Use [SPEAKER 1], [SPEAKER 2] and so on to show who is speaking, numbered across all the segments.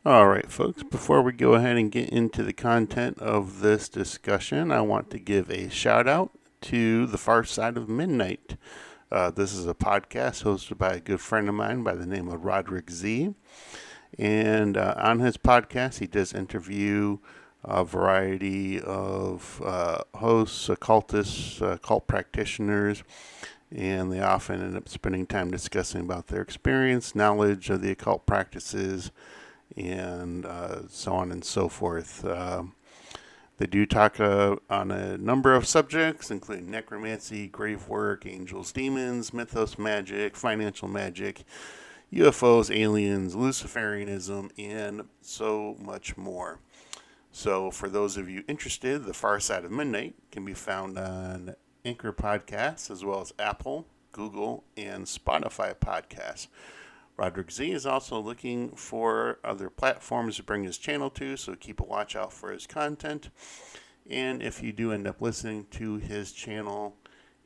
[SPEAKER 1] All right, folks, before we go ahead and get into the content of this discussion, I want to give a shout out to The Far Side of Midnight. This is a podcast hosted by a good friend of mine by the name of Roderick Z. And on his podcast, he does interview a variety of hosts, occultists, occult practitioners, and they often end up spending time discussing about their experience, knowledge of the occult practices, and so on and so forth. They do talk on a number of subjects, including necromancy, grave work, angels, demons, mythos magic, financial magic, UFOs, aliens, Luciferianism, and so much more. So, for those of you interested, The Far Side of Midnight can be found on Anchor Podcasts, as well as Apple, Google, and Spotify podcasts. Roderick Z is also looking for other platforms to bring his channel to, so keep a watch out for his content. And if you do end up listening to his channel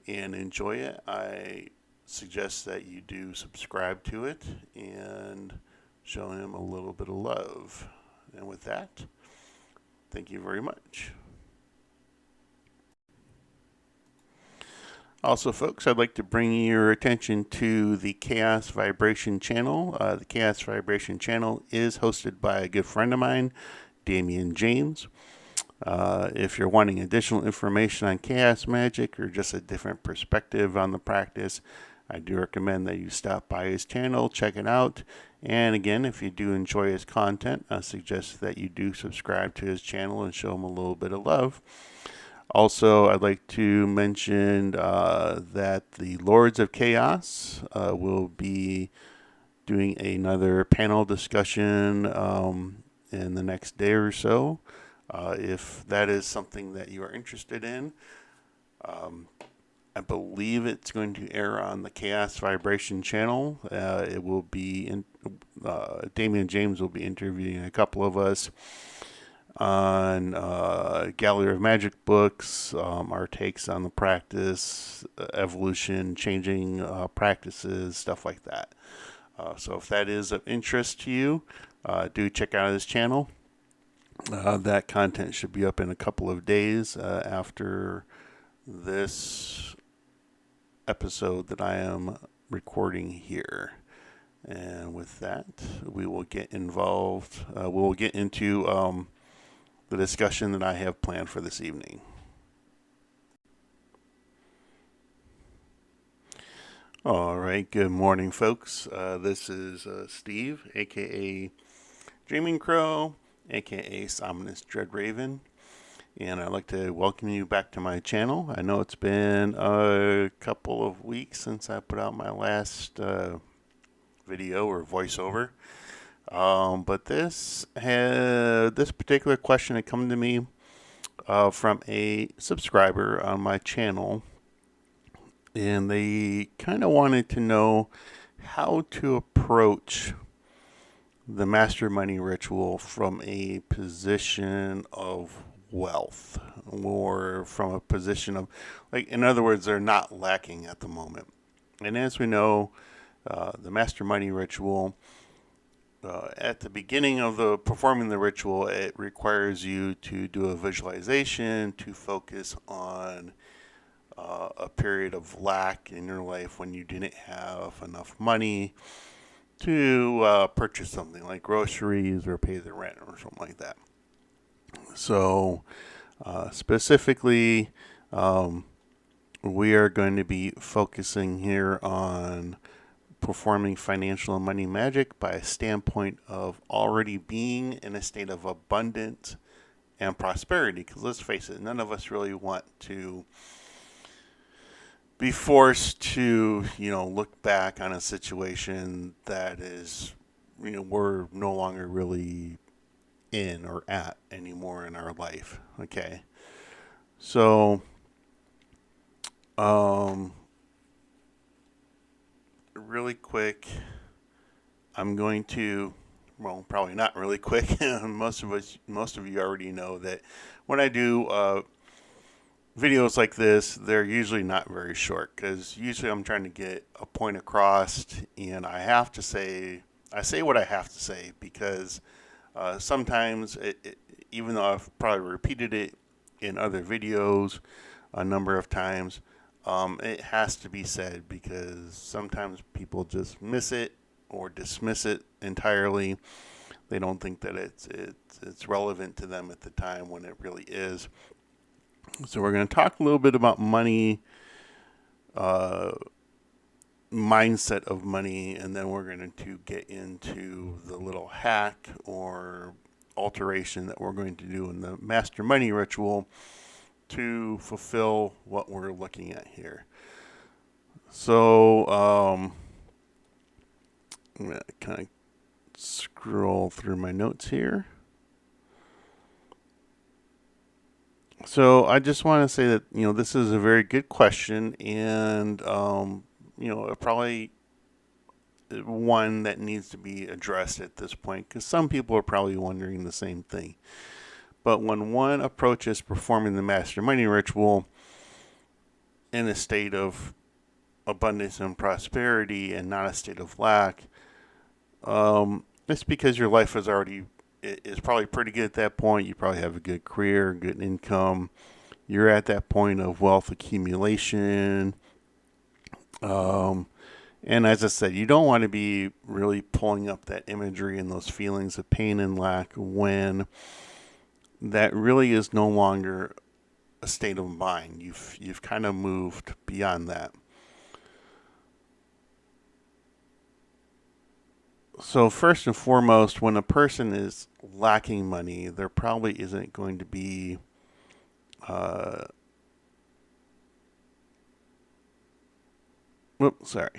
[SPEAKER 1] and enjoy it, I suggest that you do subscribe to it and show him a little bit of love. And with that, thank you very much. Also, folks, I'd like to bring your attention to the Chaos Vibration channel. The Chaos Vibration channel is hosted by a good friend of mine, Damian James. If you're wanting additional information on Chaos Magick or just a different perspective on the practice, I do recommend that you stop by his channel, check it out. And again, if you do enjoy his content, I suggest that you do subscribe to his channel and show him a little bit of love. Also, I'd like to mention that the Lords of Chaos will be doing another panel discussion in the next day or so. If that is something that you are interested in, I believe it's going to air on the Chaos Vibration channel. It will be Damian James will be interviewing a couple of us on Gallery of Magic books, our takes on the practice, evolution, changing practices, stuff like that. So if that is of interest to you, do check out his channel. That content should be up in a couple of days after this episode that I am recording here. And with that, we will get involved. We'll get into the discussion that I have planned for this evening. All right, good morning, folks. This is Steve, aka Dreaming Crow, aka Ominous Dread Raven, and I'd like to welcome you back to my channel. I know it's been a couple of weeks since I put out my last video or voiceover. But this particular question had come to me from a subscriber on my channel, and they kind of wanted to know how to approach the Masterminding Ritual from a position of wealth, or from a position of, like, in other words, they're not lacking at the moment. And as we know, the Masterminding Ritual, at the beginning of the performing the ritual, it requires you to do a visualization to focus on a period of lack in your life when you didn't have enough money to purchase something like groceries or pay the rent or something like that. So specifically, we are going to be focusing here on performing financial and money magic by a standpoint of already being in a state of abundance and prosperity. Because let's face it, none of us really want to be forced to, look back on a situation that is, we're no longer really in or at anymore in our life. Okay. So, really quick, I'm going to, well, probably not really quick. most of you already know that when I do videos like this, they're usually not very short, because usually I'm trying to get a point across, and I say what I have to say, because Sometimes, even though I've probably repeated it in other videos a number of times, it has to be said because sometimes people just miss it or dismiss it entirely. They don't think that it's relevant to them at the time when it really is. So we're going to talk a little bit about money, mindset of money, and then we're going to get into the little hack or alteration that we're going to do in the Masterminding Ritual to fulfill what we're looking at here. So I'm going to kind of scroll through my notes here. So I just want to say that, this is a very good question, and, probably one that needs to be addressed at this point, because some people are probably wondering the same thing. But when one approaches performing the Masterminding Ritual in a state of abundance and prosperity and not a state of lack, it's because your life is probably pretty good at that point. You probably have a good career, good income. You're at that point of wealth accumulation. And as I said, you don't want to be really pulling up that imagery and those feelings of pain and lack when that really is no longer a state of mind. You've kind of moved beyond that. So first and foremost, when a person is lacking money, there probably isn't going to be sorry.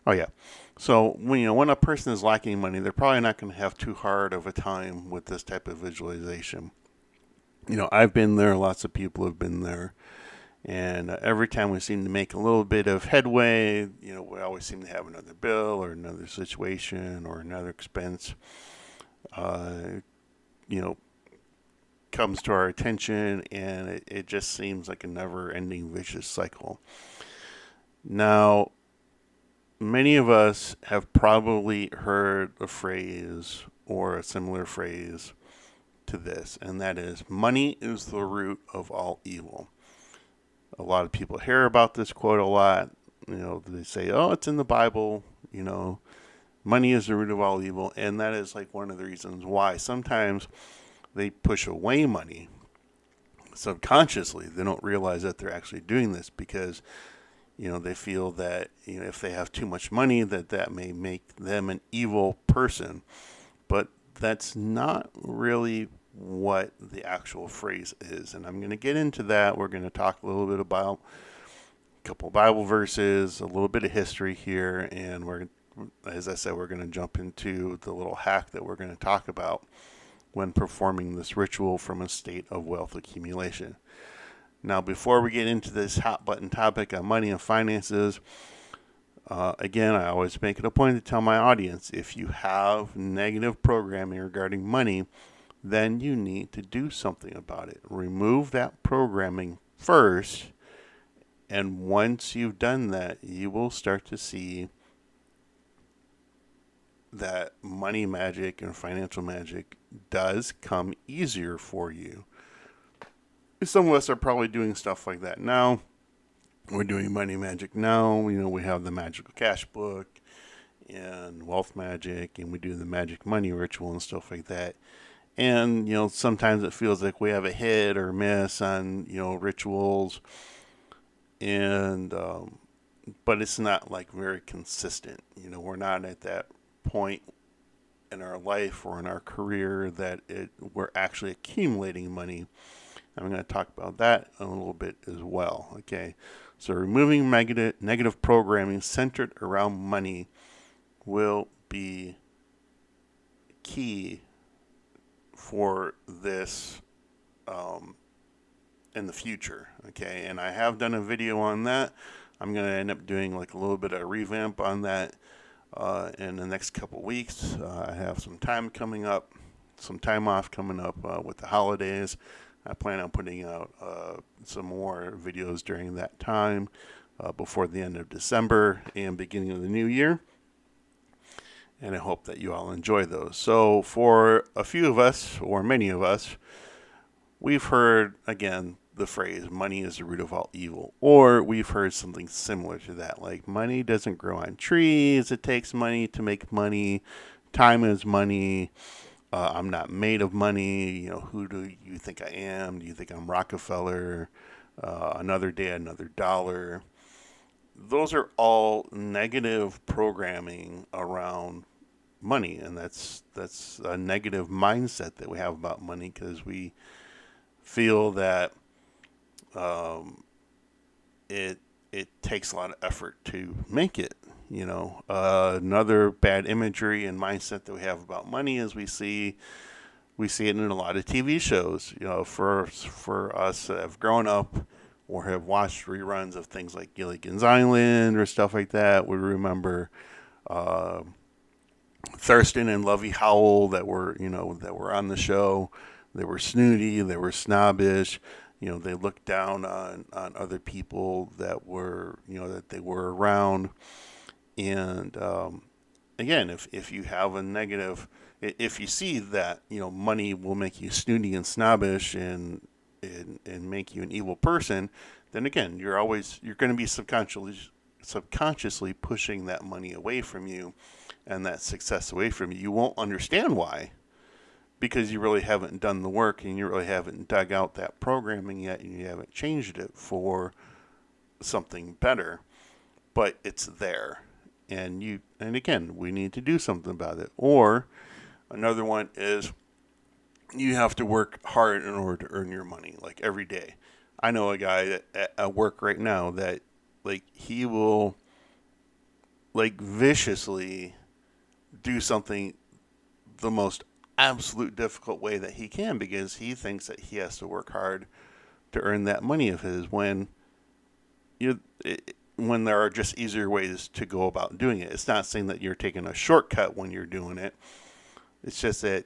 [SPEAKER 1] Oh yeah. So when a person is lacking money, they're probably not going to have too hard of a time with this type of visualization. I've been there. Lots of people have been there. And every time we seem to make a little bit of headway, we always seem to have another bill or another situation or another expense, comes to our attention, and it just seems like a never-ending vicious cycle. Now, many of us have probably heard a phrase or a similar phrase to this, and that is, money is the root of all evil. A lot of people hear about this quote a lot. They say, oh, it's in the Bible, money is the root of all evil. And that is like one of the reasons why sometimes they push away money subconsciously. They don't realize that they're actually doing this because, they feel that, if they have too much money, that may make them an evil person. But that's not really what the actual phrase is. And I'm going to get into that. We're going to talk a little bit about a couple Bible verses, a little bit of history here, and as I said, we're going to jump into the little hack that we're going to talk about when performing this ritual from a state of wealth accumulation. Now, before we get into this hot button topic on money and finances, again, I always make it a point to tell my audience, if you have negative programming regarding money, then you need to do something about it. Remove that programming first, and once you've done that, you will start to see that money magic and financial magic does come easier for you. Some of us are probably doing stuff like that now. We're doing money magic now. We have the magical cash book and wealth magic, and we do the magic money ritual and stuff like that. And, sometimes it feels like we have a hit or miss on, rituals. And, but it's not like very consistent. We're not at that point in our life or in our career that we're actually accumulating money. I'm going to talk about that a little bit as well. Okay. So removing negative programming centered around money will be key for this in the future. Okay, and I have done a video on that. I'm going to end up doing like a little bit of a revamp on that in the next couple weeks. I have some time off coming up with the holidays. I plan on putting out some more videos during that time. before the end of December and beginning of the new year. And I hope that you all enjoy those. So for a few of us, or many of us, we've heard, again, the phrase, money is the root of all evil. Or we've heard something similar to that, like money doesn't grow on trees, it takes money to make money, time is money, I'm not made of money, who do you think I am? Do you think I'm Rockefeller? Another day, another dollar. Those are all negative programming around money, and that's a negative mindset that we have about money, because we feel that it takes a lot of effort to make it. Another bad imagery and mindset that we have about money is we see it in a lot of TV shows. For us that have grown up or have watched reruns of things like Gilligan's Island or stuff like that, we remember Thurston and Lovey Howell that were on the show. They were snooty, they were snobbish. They looked down on other people that were, that they were around. And again, if you have a negative, if you see that, money will make you snooty and snobbish and make you an evil person, then again, you're going to be subconsciously pushing that money away from you and that success away from you. You won't understand why, because you really haven't done the work and you really haven't dug out that programming yet, and you haven't changed it for something better. But it's there, and again, we need to do something about it. Or another one is you have to work hard in order to earn your money, like every day. I know a guy at work right now that he will viciously do something the most absolute difficult way that he can, because he thinks that he has to work hard to earn that money of his, when there are just easier ways to go about doing it. It's not saying that you're taking a shortcut when you're doing it. It's just that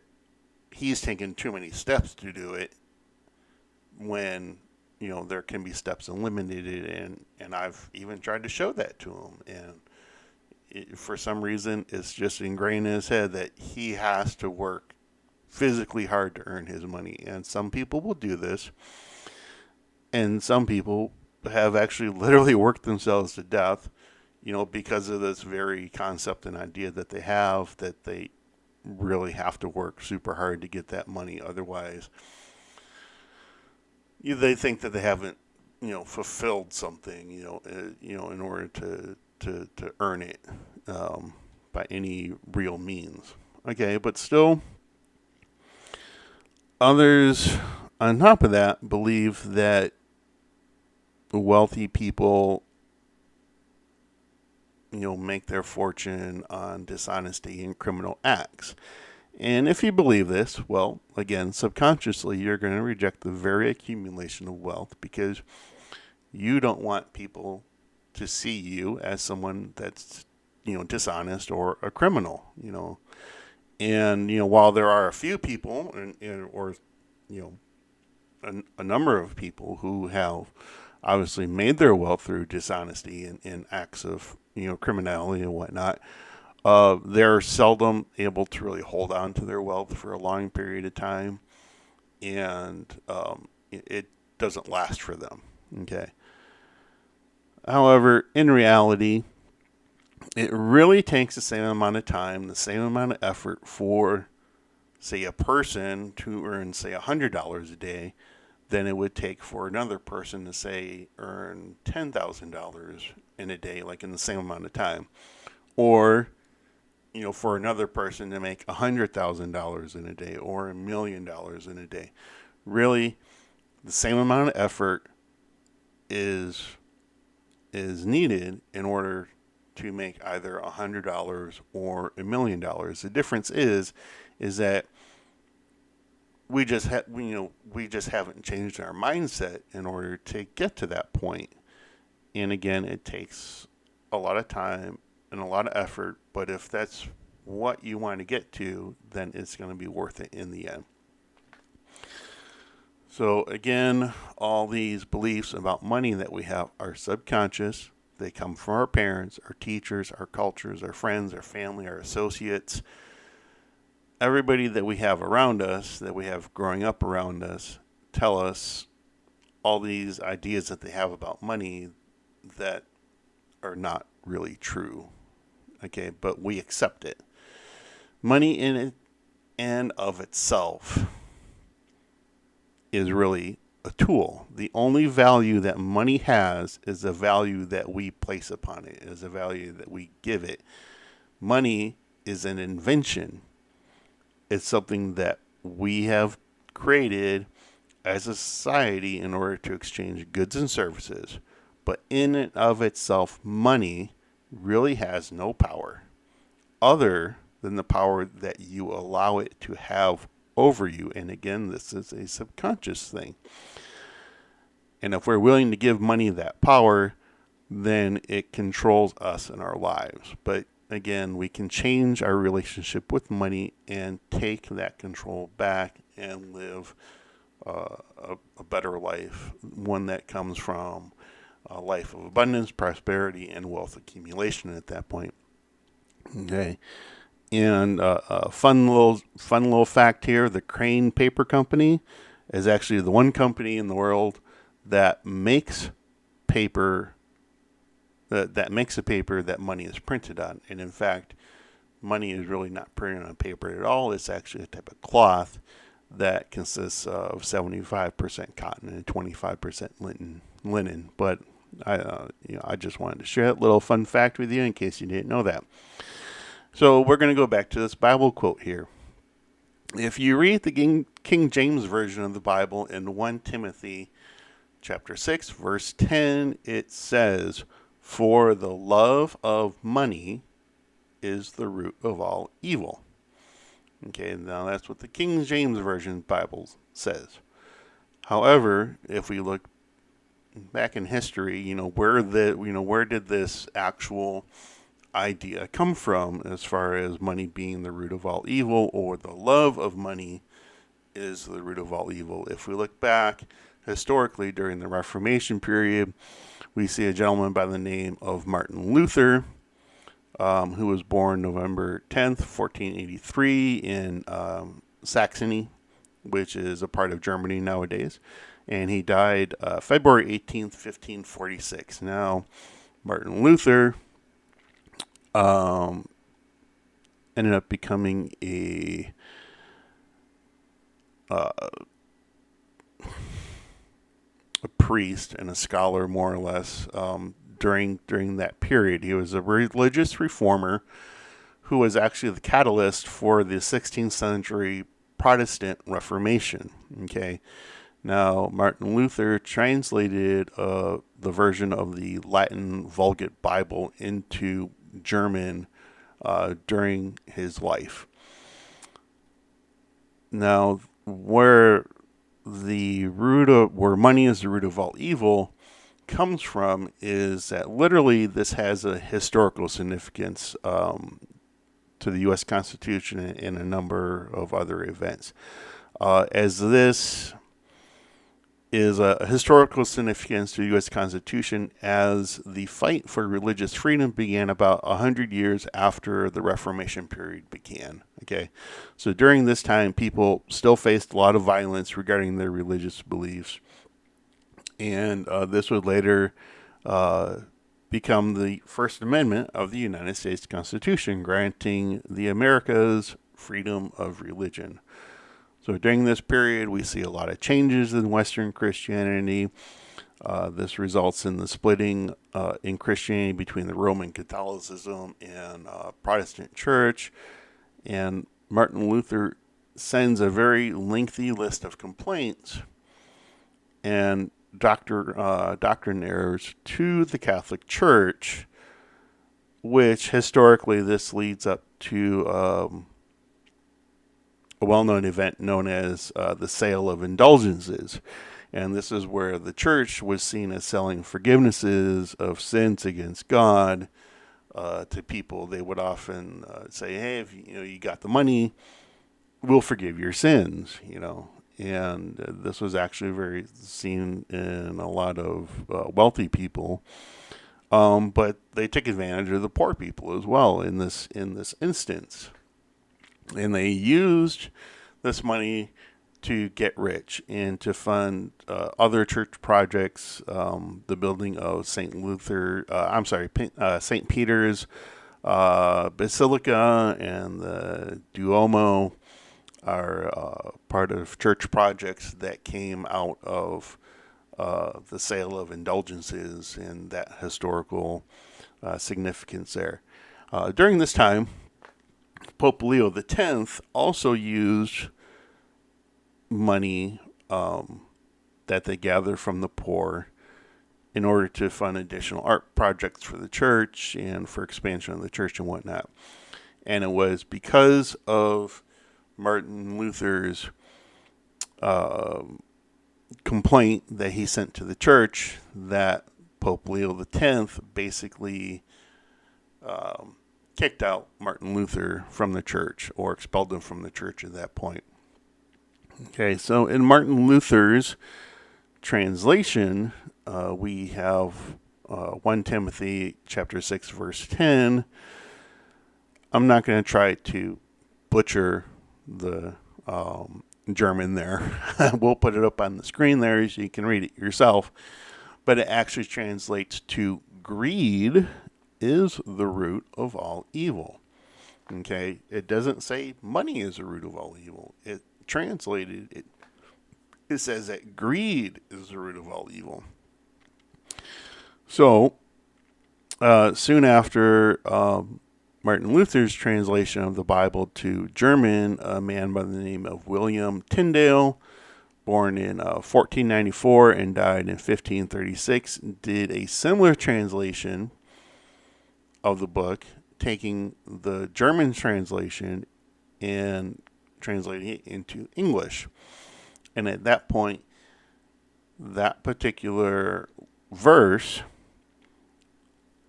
[SPEAKER 1] he's taking too many steps to do it, when there can be steps eliminated, and I've even tried to show that to him, and for some reason it's just ingrained in his head that he has to work physically hard to earn his money. And some people will do this, and some people have actually literally worked themselves to death, because of this very concept and idea that they have, that they really have to work super hard to get that money. Otherwise, they think that they haven't, fulfilled something, in order to earn it by any real means. Okay, but still, others on top of that believe that wealthy people, make their fortune on dishonesty and criminal acts. And if you believe this, well, again, subconsciously, you're going to reject the very accumulation of wealth, because you don't want people to see you as someone that's, dishonest or a criminal, And, while there are a few people or a number of people who have obviously made their wealth through dishonesty and acts of, criminality and whatnot, they're seldom able to really hold on to their wealth for a long period of time, and it doesn't last for them. Okay. However, in reality, it really takes the same amount of time, the same amount of effort for, say, a person to earn, say, $100 a day than it would take for another person to, say, earn $10,000 in a day, like in the same amount of time. Or, for another person to make $100,000 in a day or $1 million in a day. Really, the same amount of effort is needed in order to make either $100 or $1 million. The difference is that we just haven't changed our mindset in order to get to that point. And again, it takes a lot of time and a lot of effort, but if that's what you want to get to, then it's going to be worth it in the end. So again, all these beliefs about money that we have are subconscious. They come from our parents, our teachers, our cultures, our friends, our family, our associates. Everybody that we have around us, that we have growing up around us, tell us all these ideas that they have about money that are not really true. Okay, but we accept it. Money in it and of itself is really a tool. The only value that money has is the value that we place upon it, is the value that we give it. Money is an invention. It's something that we have created as a society in order to exchange goods and services. But in and of itself, money really has no power other than the power that you allow it to have over you. And again, this is a subconscious thing. And if we're willing to give money that power, then it controls us in our lives. But again, we can change our relationship with money and take that control back and live a better life, one that comes from a life of abundance, prosperity, and wealth accumulation at that point. Okay. And a fun little fact here: the Crane Paper Company is actually the one company in the world that makes paper that makes a paper that money is printed on. And in fact, money is really not printed on paper at all. It's actually a type of cloth that consists of 75% cotton and 25% linen. But I just wanted to share that little fun fact with you in case you didn't know that. So we're going to go back to this Bible quote here. If you read the King James Version of the Bible in 1 Timothy chapter 6, verse 10, it says, "For the love of money is the root of all evil." Okay, now that's what the King James Version Bible says. However, if we look back in history, where did this actual idea come from as far as money being the root of all evil, or the love of money is the root of all evil? If we look back historically during the Reformation period, we see a gentleman by the name of Martin Luther, who was born November 10th, 1483 in Saxony, which is a part of Germany nowadays. And he died February 18th, 1546. Now, Martin Luther ended up becoming a priest and a scholar, more or less, during that period. He was a religious reformer who was actually the catalyst for the 16th century Protestant Reformation. Okay, now Martin Luther translated the version of the Latin Vulgate Bible into German during his life. Now, where money is the root of all evil comes from is that literally this has a historical significance to the U.S. Constitution and a number of other events. As this is a historical significance to the U.S. Constitution, as the fight for religious freedom began about 100 years after the Reformation period began. Okay, so during this time, people still faced a lot of violence regarding their religious beliefs, and this would later become the First Amendment of the United States Constitution, granting the Americas freedom of religion. So during this period, we see a lot of changes in Western Christianity. This results in the splitting in Christianity between the Roman Catholicism and Protestant Church. And Martin Luther sends a very lengthy list of complaints and doctrine errors to the Catholic Church, which historically this leads up to a well-known event known as the Sale of Indulgences. And this is where the church was seen as selling forgivenesses of sins against God to people. They would often say, "Hey, if you got the money, we'll forgive your sins." And this was actually very seen in a lot of wealthy people. But they took advantage of the poor people as well in this instance, and they used this money to get rich and to fund other church projects, the building of St. Peter's Basilica and the Duomo are part of church projects that came out of the Sale of Indulgences and that historical significance there. During this time, Pope Leo X also used money that they gathered from the poor in order to fund additional art projects for the church and for expansion of the church and whatnot. And it was because of Martin Luther's complaint that he sent to the church that Pope Leo X basically kicked out Martin Luther from the church, or expelled him from the church at that point. Okay, so in Martin Luther's translation, we have 1 Timothy chapter 6, verse 10. I'm not going to try to butcher the German there. We'll put it up on the screen there so you can read it yourself. But it actually translates to greed is the root of all evil. Okay, it doesn't say money is the root of all evil. It translated, it says that greed is the root of all evil. So, soon after Martin Luther's translation of the Bible to German, a man by the name of William Tyndale, born in 1494 and died in 1536, did a similar translation of the book, taking the German translation and translating it into English. And at that point, that particular verse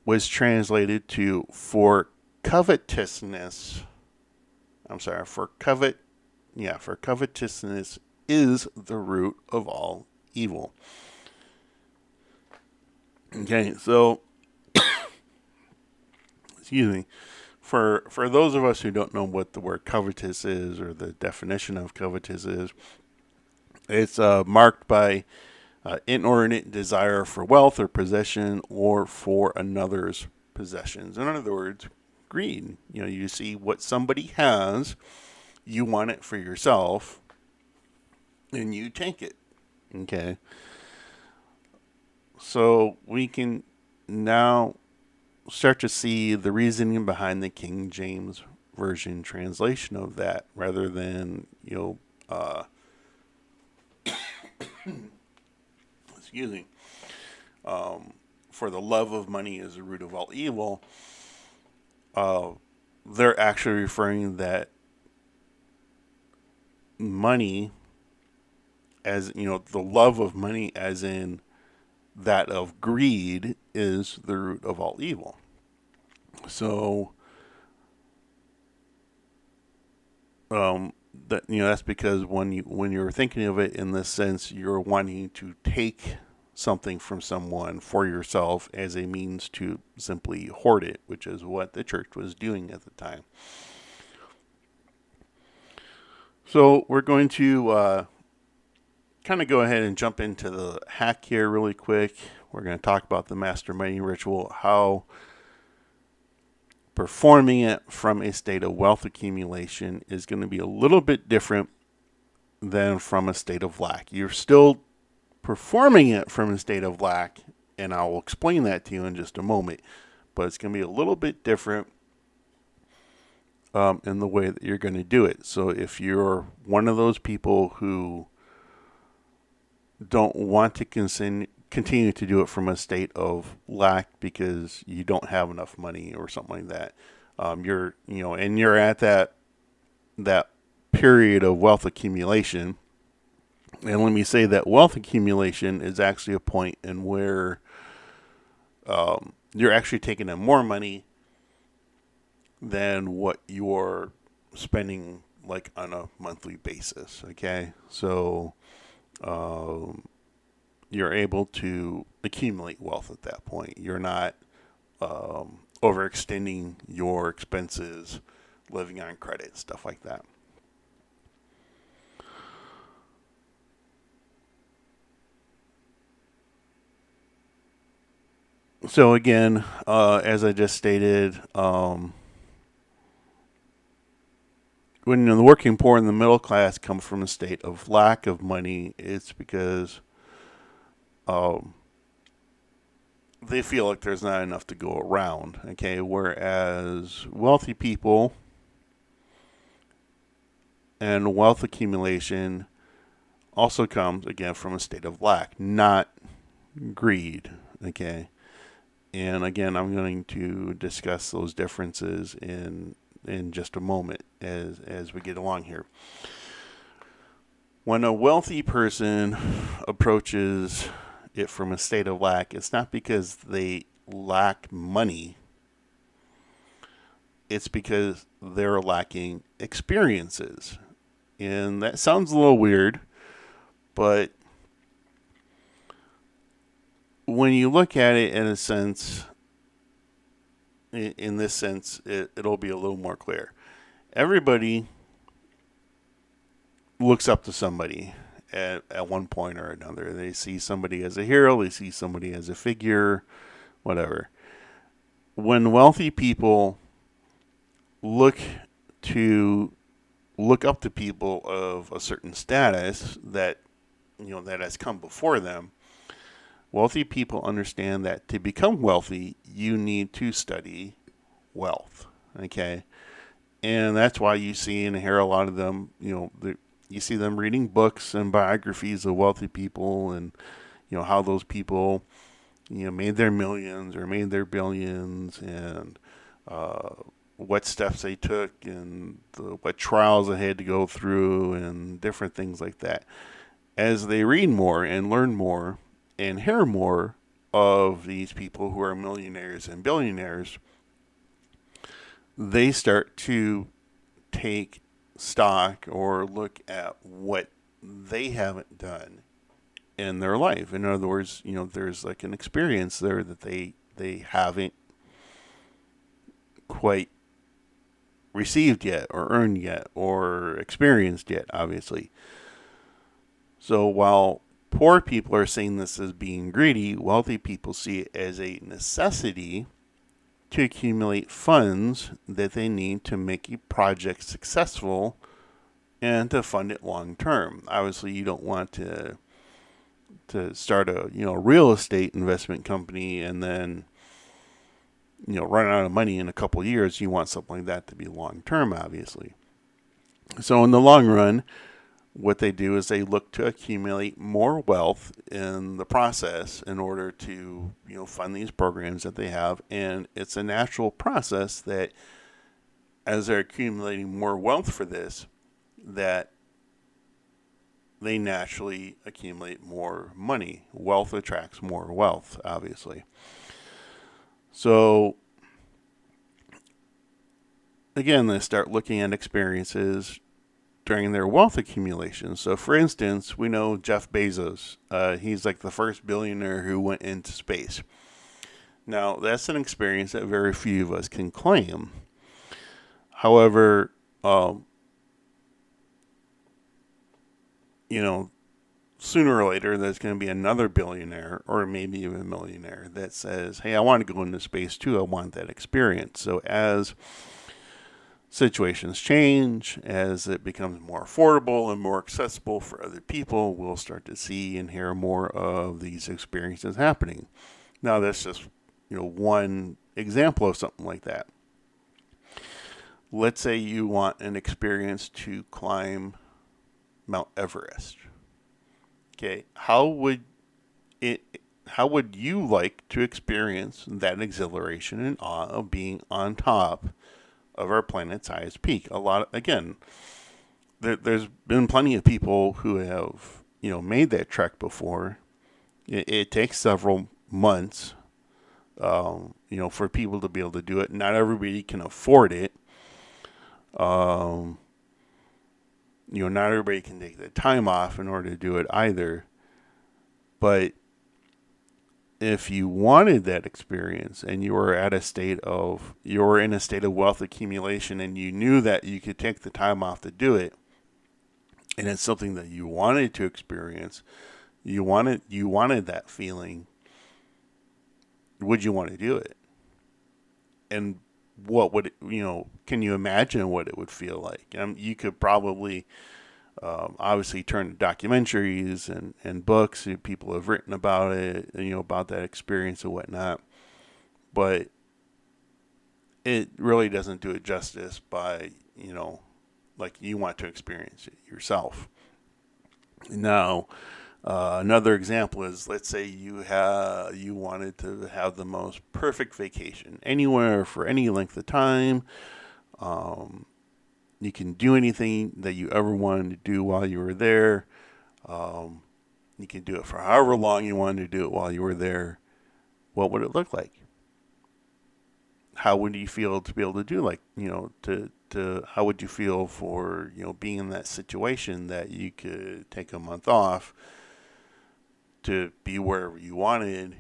[SPEAKER 1] was translated to for covetousness is the root of all evil. Okay, so excuse me. For those of us who don't know what the word covetous is, or the definition of covetous is, it's marked by inordinate desire for wealth or possession, or for another's possessions. In other words, greed. You see what somebody has, you want it for yourself, and you take it. Okay. So we can now start to see the reasoning behind the King James Version translation of that, rather than, excuse me, for the love of money is the root of all evil. They're actually referring that money, as the love of money, as in that of greed, is the root of all evil. So that's because when you're thinking of it in this sense, you're wanting to take something from someone for yourself as a means to simply hoard it, which is what the church was doing at the time. So we're going to kind of go ahead and jump into the hack here really quick. We're going to talk about the Masterminding Ritual, how performing it from a state of wealth accumulation is going to be a little bit different than from a state of lack. You're still performing it from a state of lack, and I will explain that to you in just a moment, but it's going to be a little bit different in the way that you're going to do it. So if you're one of those people who don't want to continue to do it from a state of lack because you don't have enough money or something like that, you're at that period of wealth accumulation. And let me say that wealth accumulation is actually a point in where you're actually taking in more money than what you're spending like on a monthly basis. Okay, so you're able to accumulate wealth at that point. You're not overextending your expenses, living on credit, stuff like that. So again, as I just stated, when the working poor and the middle class come from a state of lack of money, it's because they feel like there's not enough to go around. Okay, whereas wealthy people and wealth accumulation also comes again from a state of lack, not greed. Okay, and again, I'm going to discuss those differences in just a moment as we get along here. When a wealthy person approaches it from a state of lack, it's not because they lack money. It's because they're lacking experiences. And that sounds a little weird, but when you look at it in a sense, in this sense, it'll be a little more clear. Everybody looks up to somebody at one point or another. They see somebody as a hero, they see somebody as a figure, whatever. When wealthy people look up to people of a certain status that that has come before them, wealthy people understand that to become wealthy, you need to study wealth. Okay, and that's why you see and hear a lot of them. You see them reading books and biographies of wealthy people, and how those people made their millions or made their billions, and what steps they took, and what trials they had to go through, and different things like that. As they read more and learn more and hear more of these people who are millionaires and billionaires, they start to take stock or look at what they haven't done in their life. In other words, there's like an experience there that they haven't quite received yet or earned yet or experienced yet, obviously. So while poor people are seeing this as being greedy, wealthy people see it as a necessity to accumulate funds that they need to make a project successful and to fund it long term. Obviously, you don't want to start a real estate investment company and then run out of money in a couple of years. You want something like that to be long term, obviously. So in the long run, what they do is they look to accumulate more wealth in the process in order to fund these programs that they have. And it's a natural process that as they're accumulating more wealth for this, that they naturally accumulate more money. Wealth attracts more wealth, obviously. So again, they start looking at experiences during their wealth accumulation. So for instance, we know Jeff Bezos. He's like the first billionaire who went into space. Now, that's an experience that very few of us can claim. However, sooner or later, there's going to be another billionaire or maybe even a millionaire that says, hey, I want to go into space too. I want that experience. So as situations change, as it becomes more affordable and more accessible for other people, we'll start to see and hear more of these experiences happening. Now, that's just one example of something like that. Let's say you want an experience to climb Mount Everest. Okay, how would you like to experience that exhilaration and awe of being on top of our planet's highest peak? There's been plenty of people who have made that trek before. It takes several months for people to be able to do it. Not everybody can afford it. Not everybody can take the time off in order to do it either. But if you wanted that experience and you were in a state of wealth accumulation and you knew that you could take the time off to do it, and it's something that you wanted to experience, you wanted that feeling, would you want to do it? And what would it, can you imagine what it would feel like? You could probably obviously turn to documentaries and books. People have written about it, about that experience and whatnot. But it really doesn't do it justice by, like you want to experience it yourself. Now, another example is, let's say you wanted to have the most perfect vacation anywhere for any length of time. You can do anything that you ever wanted to do while you were there. You can do it for however long you wanted to do it while you were there. What would it look like? How would you feel to be able to do, how would you feel for, being in that situation that you could take a month off to be wherever you wanted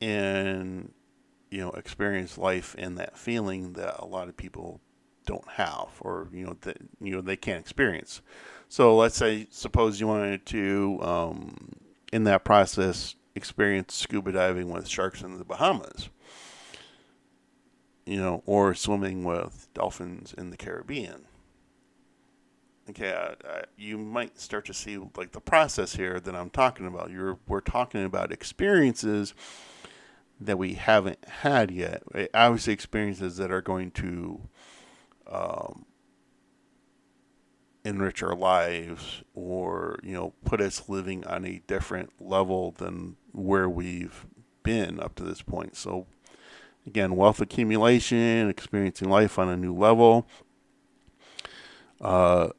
[SPEAKER 1] and, experience life in that feeling that a lot of people don't have, or, they can't experience. So suppose you wanted to, in that process, experience scuba diving with sharks in the Bahamas. Or swimming with dolphins in the Caribbean. Okay, you might start to see like the process here that I'm talking about. We're talking about experiences that we haven't had yet. Obviously, experiences that are going to enrich our lives, or put us living on a different level than where we've been up to this point. So again, wealth accumulation, experiencing life on a new level. A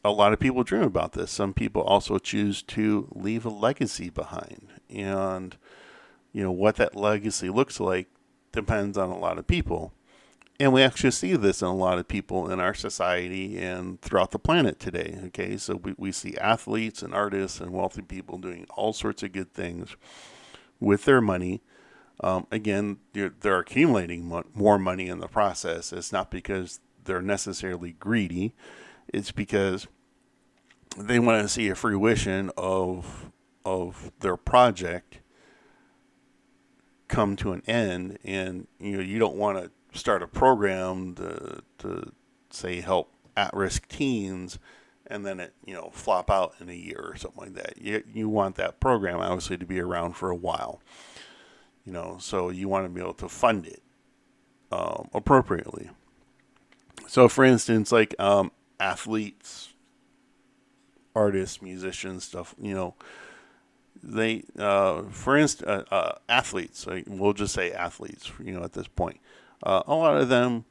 [SPEAKER 1] lot of people dream about this. Some people also choose to leave a legacy behind. And, what that legacy looks like depends on a lot of people. And we actually see this in a lot of people in our society and throughout the planet today. Okay, so we see athletes and artists and wealthy people doing all sorts of good things with their money. Again, they're accumulating more money in the process. It's not because they're necessarily greedy. It's because they want to see a fruition of their project come to an end. And you don't want to start a program to say help at-risk teens, and then it flop out in a year or something like that. You want that program obviously to be around for a while. So you want to be able to fund it appropriately. So, for instance, like athletes, artists, musicians, stuff. They, for instance, athletes. We'll just say athletes. At this point, a lot of them,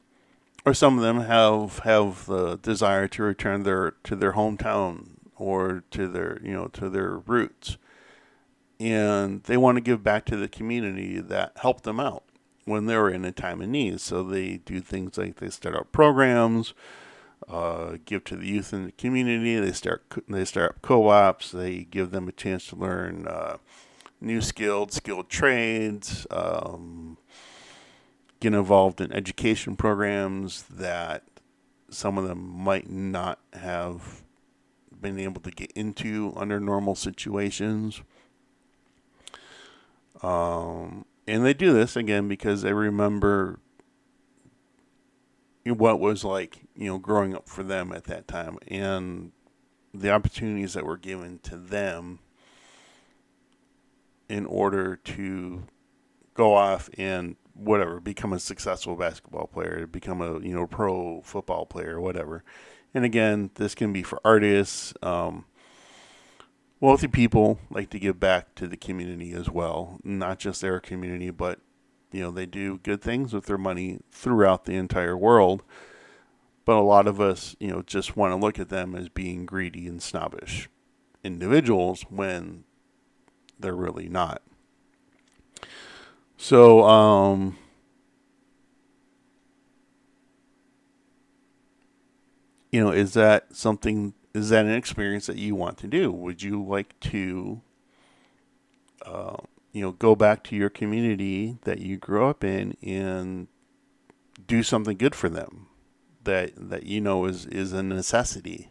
[SPEAKER 1] or some of them, have the desire to return to their hometown or to their roots. And they want to give back to the community that helped them out when they were in a time of need. So they do things like they start up programs, give to the youth in the community. They start up co-ops. They give them a chance to learn new skilled trades, get involved in education programs that some of them might not have been able to get into under normal situations. And they do this again because they remember what was like, growing up for them at that time, and the opportunities that were given to them in order to go off and become a successful basketball player, become a pro football player, whatever. And again, this can be for artists. Wealthy people like to give back to the community as well, not just their community, but they do good things with their money throughout the entire world. But a lot of us, just want to look at them as being greedy and snobbish individuals when they're really not. So, is that an experience that you want to do? Would you like to go back to your community that you grew up in and do something good for them that is a necessity.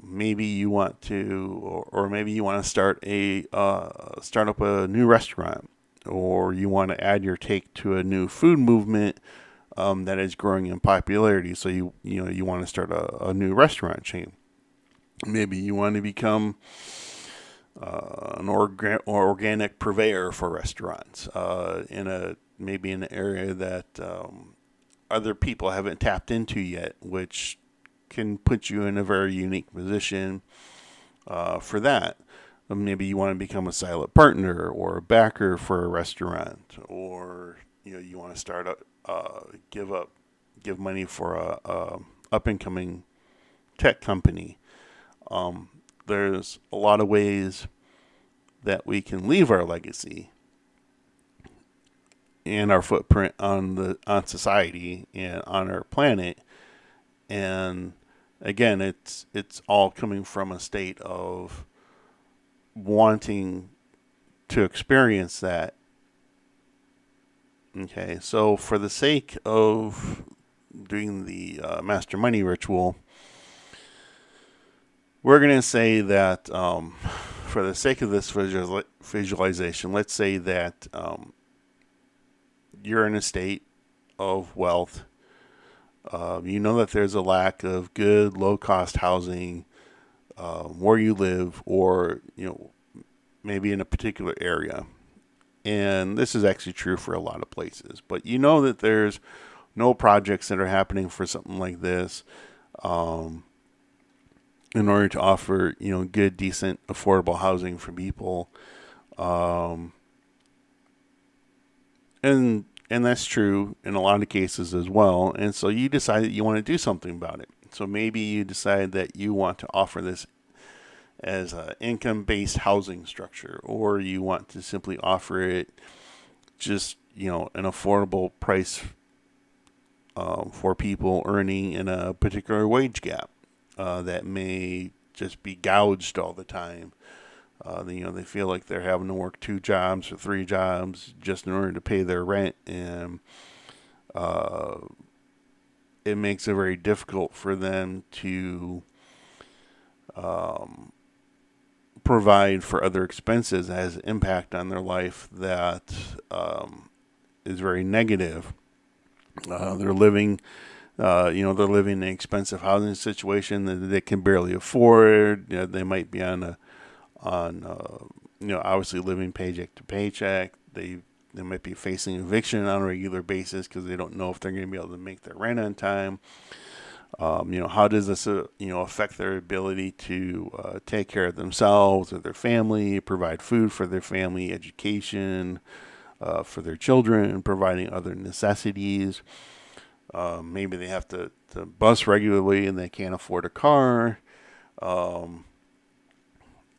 [SPEAKER 1] Maybe you want to, or maybe you want to start up a new restaurant, or you want to add your take to a new food movement that is growing in popularity. So you want to start a new restaurant chain. Maybe you want to become an organic purveyor for restaurants maybe in an area that other people haven't tapped into yet, which can put you in a very unique position for that. Maybe you want to become a silent partner or a backer for a restaurant, or you want to start give money for a up and coming tech company. There's a lot of ways that we can leave our legacy and our footprint on society and on our planet. And again, it's all coming from a state of wanting to experience that. Okay, so for the sake of doing the Masterminding Ritual, we're going to say that for the sake of this visualization, let's say that you're in a state of wealth. You know that there's a lack of good, low-cost housing where you live, or maybe in a particular area. And this is actually true for a lot of places. But you know that there's no projects that are happening for something like this in order to offer good, decent, affordable housing for people. And that's true in a lot of cases as well. And so you decide that you want to do something about it. So maybe you decide that you want to offer this as an income-based housing structure, or you want to simply offer it just, an affordable price for people earning in a particular wage gap that may just be gouged all the time. They feel like they're having to work 2 jobs or 3 jobs just in order to pay their rent, and it makes it very difficult for them to provide for other expenses. That has an impact on their life that is very negative. They're living in an expensive housing situation that they can barely afford. They might be on obviously living paycheck to paycheck. They might be facing eviction on a regular basis because they don't know if they're going to be able to make their rent on time. How does this affect their ability to take care of themselves or their family, provide food for their family, education for their children, providing other necessities. Maybe they have to bus regularly and they can't afford a car.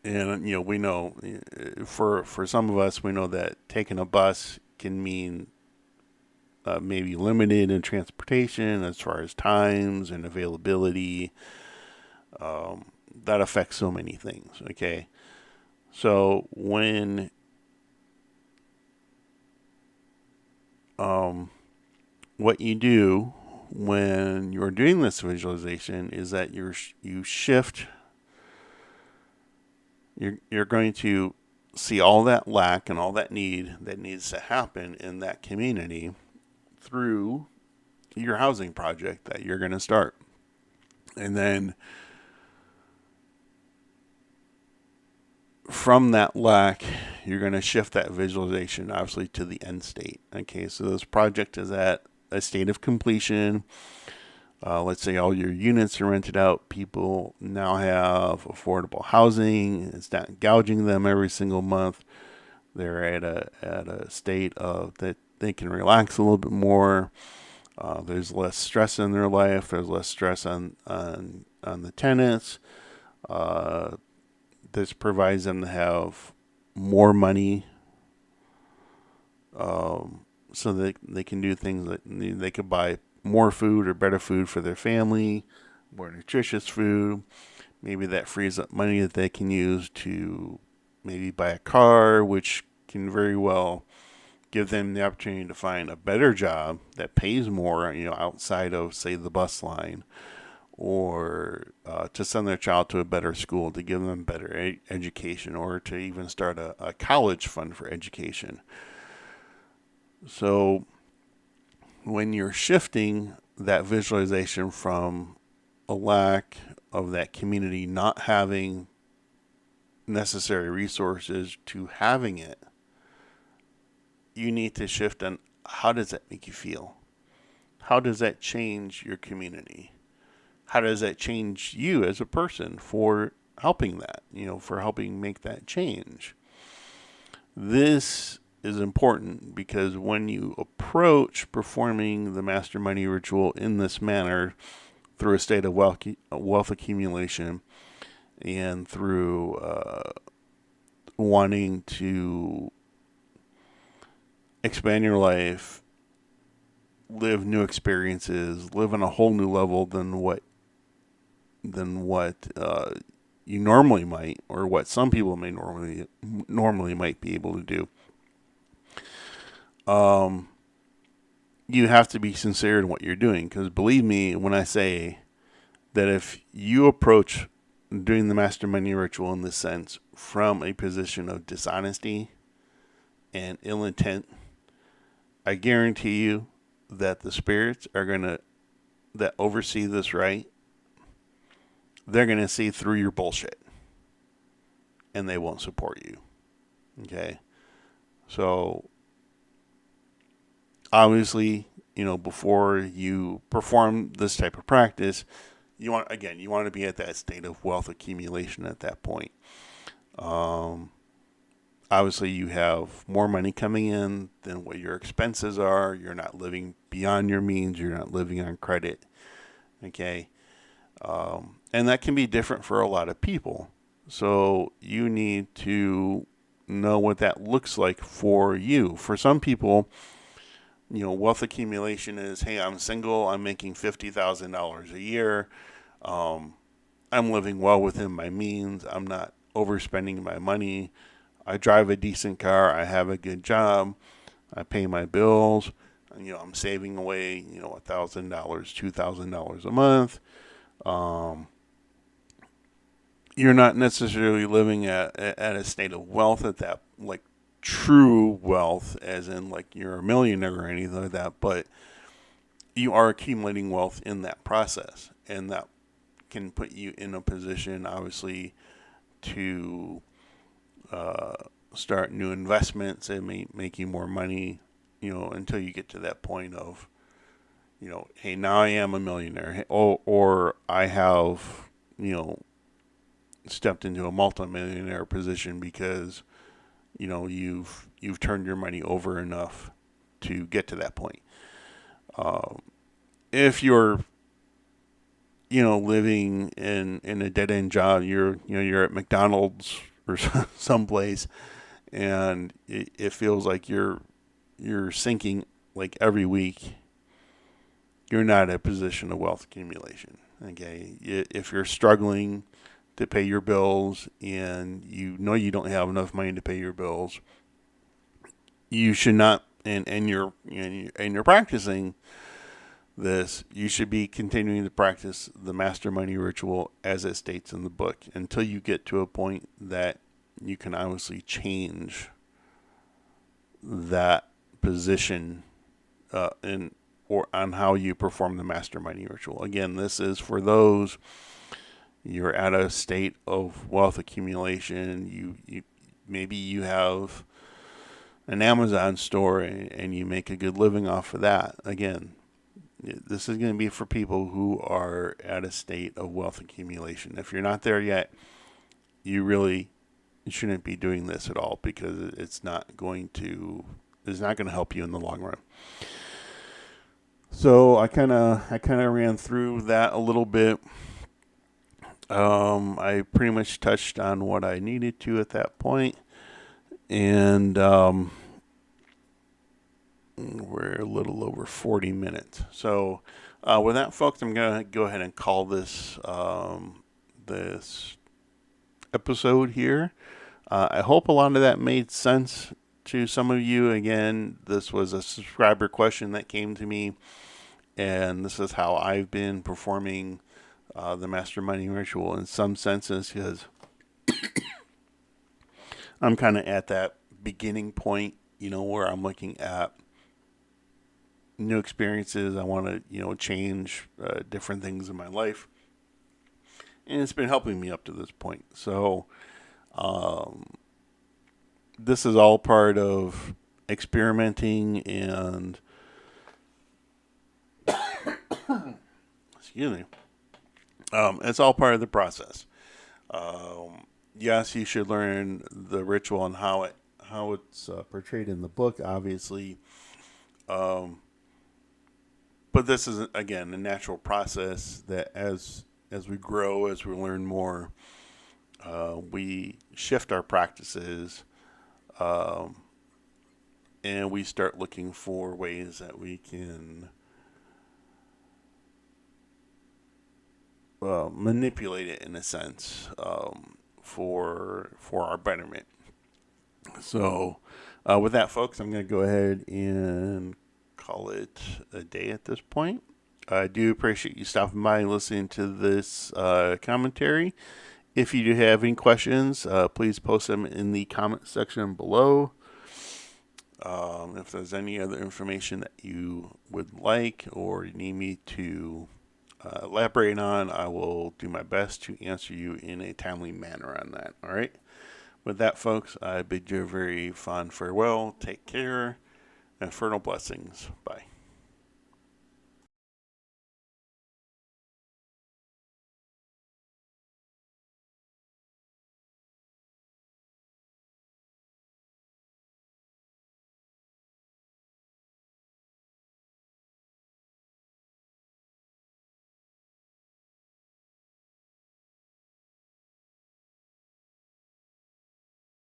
[SPEAKER 1] And we know for some of us, we know that taking a bus can mean maybe limited in transportation as far as times and availability. That affects so many things. Okay, so when what you do when you're doing this visualization is that you shift. You're going to see all that lack and all that need that needs to happen in that community through your housing project that you're going to start. And then from that lack, you're going to shift that visualization obviously to the end state. Okay, so this project is at a state of completion. Let's say all your units are rented out. People now have affordable housing. It's not gouging them every single month. They're at a state of that they can relax a little bit more. There's less stress in their life. There's less stress on the tenants. This provides them to have more money, so that they can do things that they could buy more food or better food for their family, more nutritious food. Maybe that frees up money that they can use to maybe buy a car, which can very well give them the opportunity to find a better job that pays more, outside of, say, the bus line, or to send their child to a better school, to give them better education, or to even start a college fund for education. So when you're shifting that visualization from a lack of that community not having necessary resources to having it, you need to shift on how does that make you feel? How does that change your community? How does that change you as a person for helping that, for helping make that change? This is important because when you approach performing the Masterminding Ritual in this manner, through a state of wealth accumulation, and through wanting to expand your life, live new experiences, live on a whole new level than what you normally might, or what some people may normally might be able to do. You have to be sincere in what you're doing, because believe me when I say that if you approach doing the Masterminding Ritual in this sense from a position of dishonesty and ill intent, I guarantee you that the spirits that oversee this right, they're going to see through your bullshit, and they won't support you. Okay? So, obviously, before you perform this type of practice, you want to be at that state of wealth accumulation at that point. Obviously, you have more money coming in than what your expenses are. You're not living beyond your means. You're not living on credit. Okay? And that can be different for a lot of people. So you need to know what that looks like for you. For some people, wealth accumulation is, hey, I'm single, I'm making $50,000 a year, I'm living well within my means, I'm not overspending my money, I drive a decent car, I have a good job, I pay my bills, I'm saving away, $1,000, $2,000 a month. You're not necessarily living at a state of wealth at that, like true wealth, as in like you're a millionaire or anything like that, but you are accumulating wealth in that process, and that can put you in a position, obviously, to start new investments and make you more money, until you get to that point of, hey, now I am a millionaire, or I have, stepped into a multimillionaire position because, you've turned your money over enough to get to that point. If you're, living in a dead end job, you're at McDonald's or someplace, and it feels like you're sinking like every week, you're not in a position of wealth accumulation. Okay, if you're struggling to pay your bills and you don't have enough money to pay your bills, you should not, and you're practicing this, you should be continuing to practice the Masterminding Ritual as it states in the book until you get to a point that you can obviously change that position or on how you perform the Masterminding Ritual. Again, this is for those you're at a state of wealth accumulation. You maybe you have an Amazon store and you make a good living off of that. Again, this is going to be for people who are at a state of wealth accumulation. If you're not there yet, you really shouldn't be doing this at all, because it's not going to help you in the long run. So I kind of ran through that a little bit. I pretty much touched on what I needed to at that point, and we're a little over 40 minutes. So with that, folks, I'm going to go ahead and call this this episode here. I hope a lot of that made sense to some of you. Again, this was a subscriber question that came to me, and this is how I've been performing the Masterminding Ritual in some senses, because I'm kind of at that beginning point, where I'm looking at new experiences. I want to, change different things in my life, and it's been helping me up to this point. So, this is all part of experimenting and excuse me. It's all part of the process. Yes, you should learn the ritual and how it's portrayed in the book, obviously. Um, but this is again a natural process that as we grow, as we learn more, we shift our practices, um, and we start looking for ways that we can manipulate it in a sense, for our betterment. So, with that, folks, I'm going to go ahead and call it a day at this point. I do appreciate you stopping by and listening to this commentary. If you do have any questions, please post them in the comment section below. If there's any other information that you would like or you need me to elaborate on, I will do my best to answer you in a timely manner on that. All right. With that, folks, I bid you a very fond farewell. Take care. Infernal blessings. Bye.